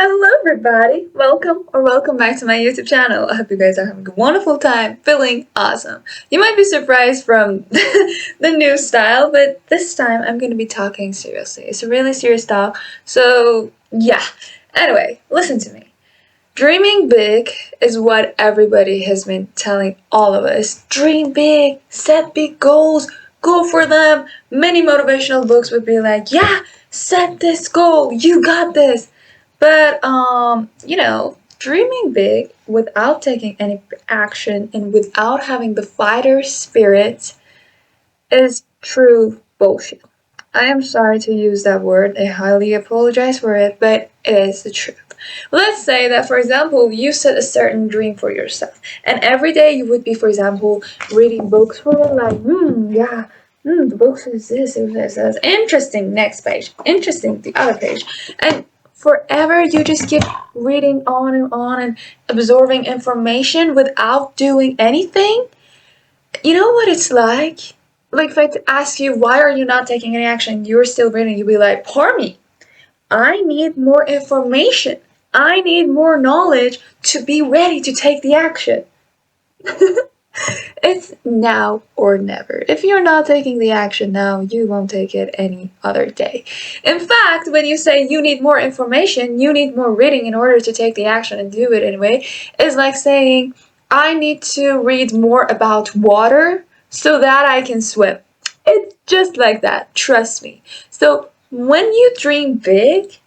Hello, everybody. Welcome back to my YouTube channel. I hope you guys are having a wonderful time, feeling awesome. You might be surprised from the new style, but this time I'm going to be talking seriously. It's a really serious talk. So, yeah. Anyway, listen to me. Dreaming big is what everybody has been telling all of us. Dream big, set big goals, go for them. Many motivational books would be like, yeah, set this goal, you got this. But dreaming big without taking any action and without having the fighter spirit is true bullshit. I am sorry to use that word. I highly apologize for it, but it is the truth. Let's say that, for example, you set a certain dream for yourself, and every day you would be, for example, reading books for it, like, the books is this, is this, that's interesting. Next page, interesting. The other page, and forever you just keep reading on and absorbing information without doing anything. You know what it's like? Like if I ask you why are you not taking any action, you're still reading, you'll be like, pardon me, I need more information. I need more knowledge to be ready to take the action. It's now or never. If you're not taking the action now, you won't take it any other day. In fact, when you say you need more information, you need more reading in order to take the action and do it anyway, it's like saying, I need to read more about water so that I can swim. It's just like that, trust me. So when you dream big,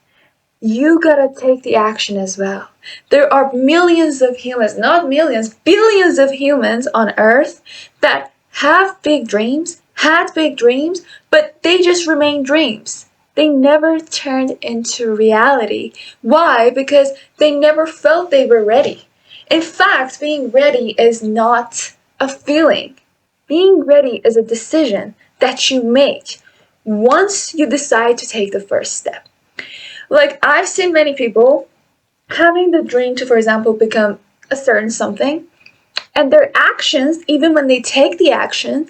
you gotta take the action as well. There are millions of humans, not millions, billions of humans on earth that have big dreams, had big dreams, but they just remain dreams. They never turned into reality. Why? Because they never felt they were ready. In fact, being ready is not a feeling. Being ready is a decision that you make once you decide to take the first step. Like, I've seen many people having the dream to, for example, become a certain something, and their actions, even when they take the action,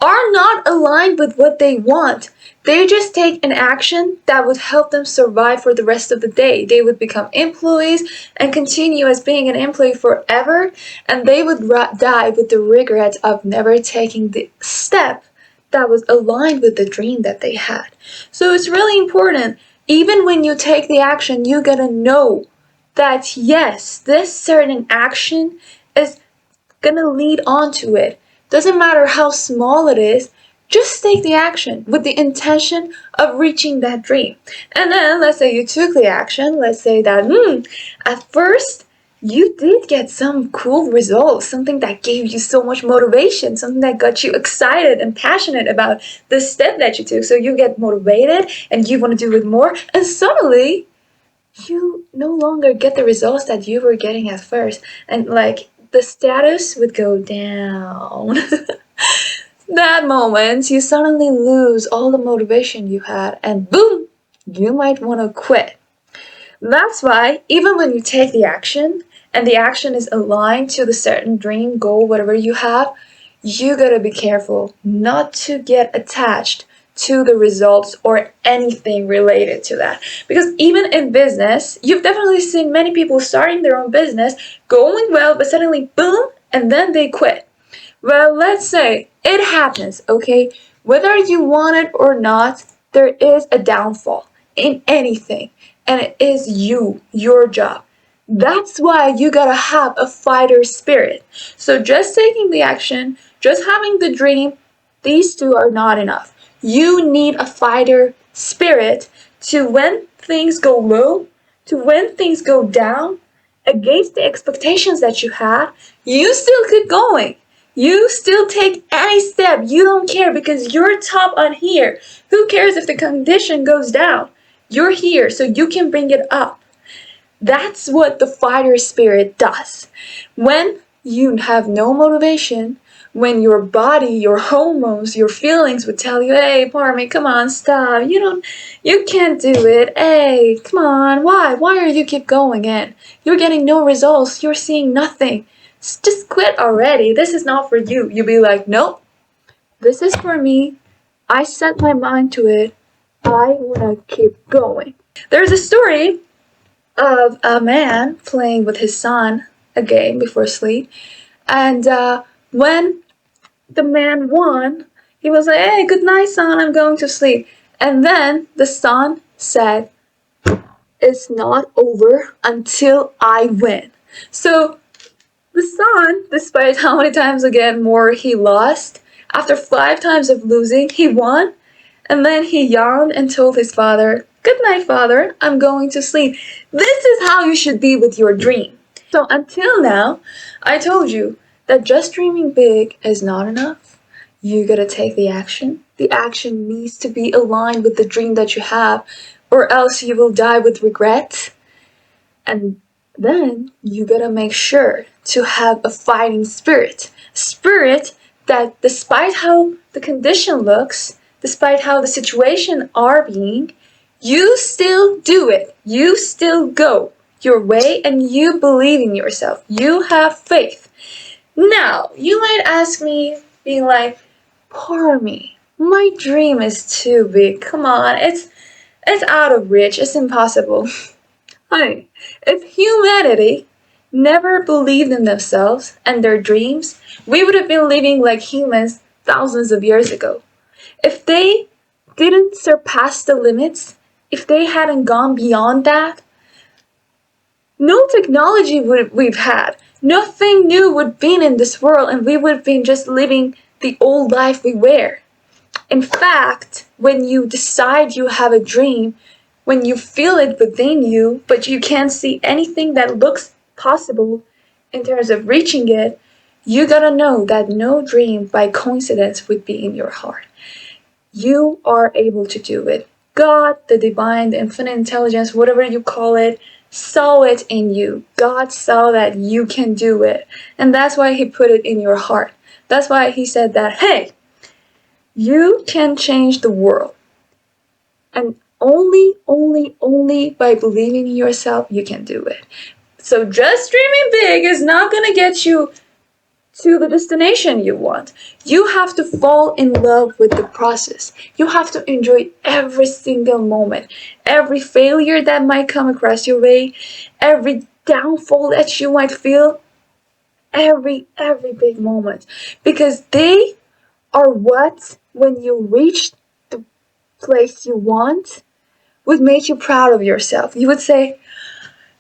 are not aligned with what they want. They just take an action that would help them survive for the rest of the day. They would become employees and continue as being an employee forever, and they would die with the regret of never taking the step that was aligned with the dream that they had. So it's really important, even when you take the action, you gotta know that yes, this certain action is gonna lead on to it. Doesn't matter how small it is, just take the action with the intention of reaching that dream. And then let's say you took the action, let's say that at first you did get some cool results, something that gave you so much motivation, something that got you excited and passionate about the step that you took. So you get motivated and you want to do it more, and suddenly you no longer get the results that you were getting at first, and like the status would go down. That moment, you suddenly lose all the motivation you had, and boom, you might want to quit. That's why, even when you take the action, and the action is aligned to the certain dream, goal, whatever you have, you gotta be careful not to get attached to the results or anything related to that. Because even in business, you've definitely seen many people starting their own business, going well, but suddenly boom, and then they quit. Well, let's say it happens, okay? Whether you want it or not, there is a downfall in anything, and it is your job. That's why you gotta have a fighter spirit. So just taking the action, just having the dream, these two are not enough. You need a fighter spirit to when things go low, to when things go down, against the expectations that you had, you still keep going. You still take any step. You don't care because you're top on here. Who cares if the condition goes down? You're here, so you can bring it up. That's what the fighter spirit does. When you have no motivation, when your body, your hormones, your feelings would tell you, hey, Parmy, come on, stop. You can't do it. Hey, come on. Why are you keep going in? You're getting no results. You're seeing nothing. Just quit already. This is not for you. You'll be like, nope, this is for me. I set my mind to it. I want to keep going. There's a story of a man playing with his son a game before sleep. And when the man won, he was like, "Hey, good night, son, I'm going to sleep." And then the son said, "It's not over until I win." So the son, despite how many times again more he lost, after 5 times of losing, he won. And then he yawned and told his father, "Good night, father, I'm going to sleep." This is how you should be with your dream. So until now, I told you that just dreaming big is not enough. You gotta take the action. The action needs to be aligned with the dream that you have, or else you will die with regret. And then you gotta make sure to have a fighting spirit. Spirit that despite how the condition looks, despite how the situation are being, you still do it. You still go your way and you believe in yourself. You have faith. Now, you might ask me, being like, poor me. My dream is too big. Come on, it's out of reach. It's impossible. Honey, if humanity never believed in themselves and their dreams, we would have been living like humans thousands of years ago. If they didn't surpass the limits, if they hadn't gone beyond that, no technology would we've had. Nothing new would be in this world and we would have been just living the old life we were. In fact, when you decide you have a dream, when you feel it within you, but you can't see anything that looks possible in terms of reaching it, you gotta know that no dream by coincidence would be in your heart. You are able to do it. God, the divine, the infinite intelligence, whatever you call it, saw it in you. God saw that you can do it. And that's why He put it in your heart. That's why He said that, hey, you can change the world. And only by believing in yourself, you can do it. So just dreaming big is not going to get you to the destination you want. You have to fall in love with the process. You have to enjoy every single moment, every failure that might come across your way, every downfall that you might feel, every big moment, because they are what, when you reach the place you want, would make you proud of yourself. You would say,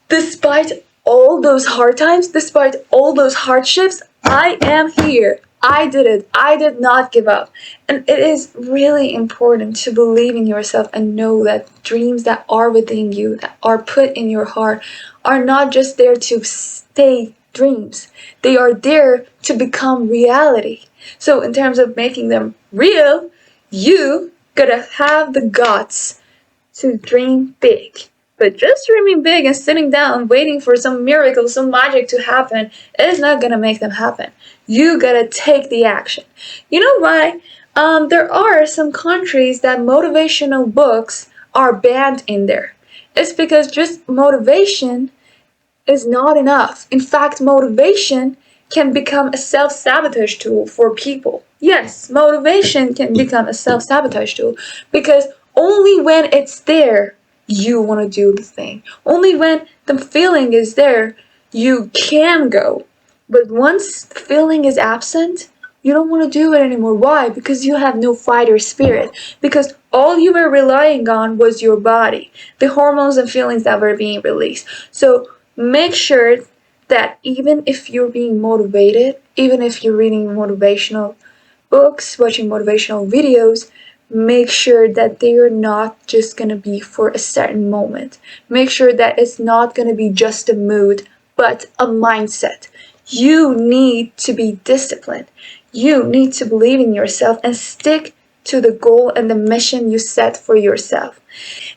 despite all those hard times, despite all those hardships, I am here. I did it. I did not give up. And it is really important to believe in yourself and know that dreams that are within you, that are put in your heart, are not just there to stay dreams. They are there to become reality. So, in terms of making them real, you gotta have the guts to dream big. But just dreaming big and sitting down waiting for some miracle, some magic to happen is not gonna make them happen. You gotta take the action. You know why? There are some countries that motivational books are banned in there. It's because just motivation is not enough. In fact, motivation can become a self sabotage tool for people. Yes, motivation can become a self sabotage tool because only when it's there you want to do the thing. Only when the feeling is there you can go. But once the feeling is absent, you don't want to do it anymore. Why? Because you have no fighter spirit. Because all you were relying on was your body, the hormones and feelings that were being released. So make sure that even if you're being motivated, even if you're reading motivational books, watching motivational videos, make sure that they are not just going to be for a certain moment. Make sure that it's not going to be just a mood, but a mindset. You need to be disciplined. You need to believe in yourself and stick to the goal and the mission you set for yourself.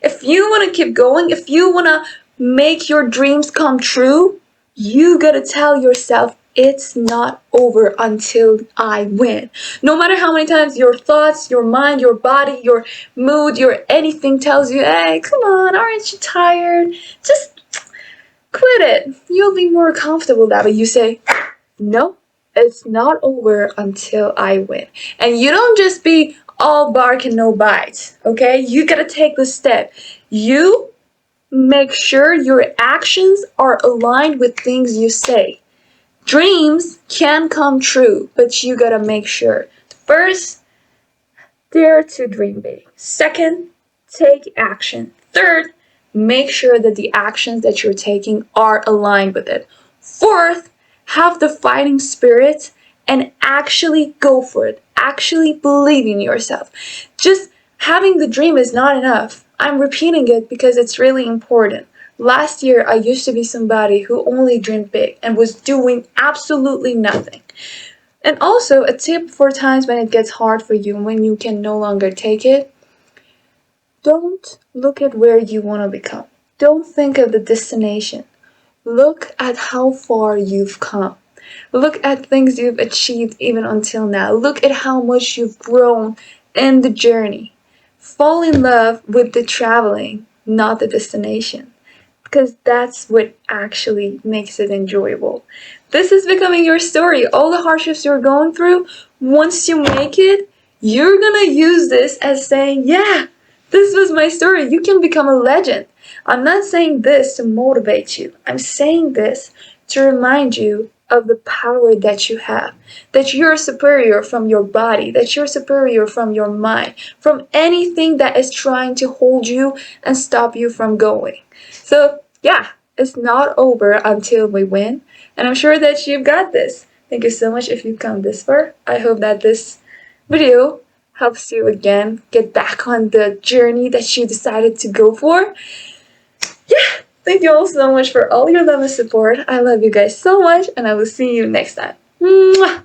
If you want to keep going, if you want to make your dreams come true, you gotta tell yourself it's not over until I win. No matter how many times your thoughts, your mind, your body, your mood, your anything tells you, hey, come on, aren't you tired? Just quit it. You'll be more comfortable that way. You say, no, it's not over until I win. And you don't just be all bark and no bite, okay? You gotta take the step. You Make sure your actions are aligned with things you say. Dreams can come true, but you gotta make sure. First, dare to dream big. Second, take action. Third, make sure that the actions that you're taking are aligned with it. Fourth, have the fighting spirit and actually go for it. Actually believe in yourself. Just having the dream is not enough. I'm repeating it because it's really important. Last year, I used to be somebody who only dreamed big and was doing absolutely nothing. And also, a tip for times when it gets hard for you and when you can no longer take it, don't look at where you want to become. Don't think of the destination. Look at how far you've come. Look at things you've achieved even until now. Look at how much you've grown in the journey. Fall in love with the traveling, not the destination, because that's what actually makes it enjoyable. This is becoming your story. All the hardships you're going through, once you make it, you're gonna use this as saying, yeah, this was my story. You can become a legend. I'm not saying this to motivate you, I'm saying this to remind you of the power that you have, that you're superior from your body, that you're superior from your mind, from anything that is trying to hold you and stop you from going. So, yeah, it's not over until we win, and I'm sure that you've got this. Thank you so much if you've come this far. I hope that this video helps you again get back on the journey that you decided to go for. Yeah, thank you all so much for all your love and support. I love you guys so much, and I will see you next time. Mwah!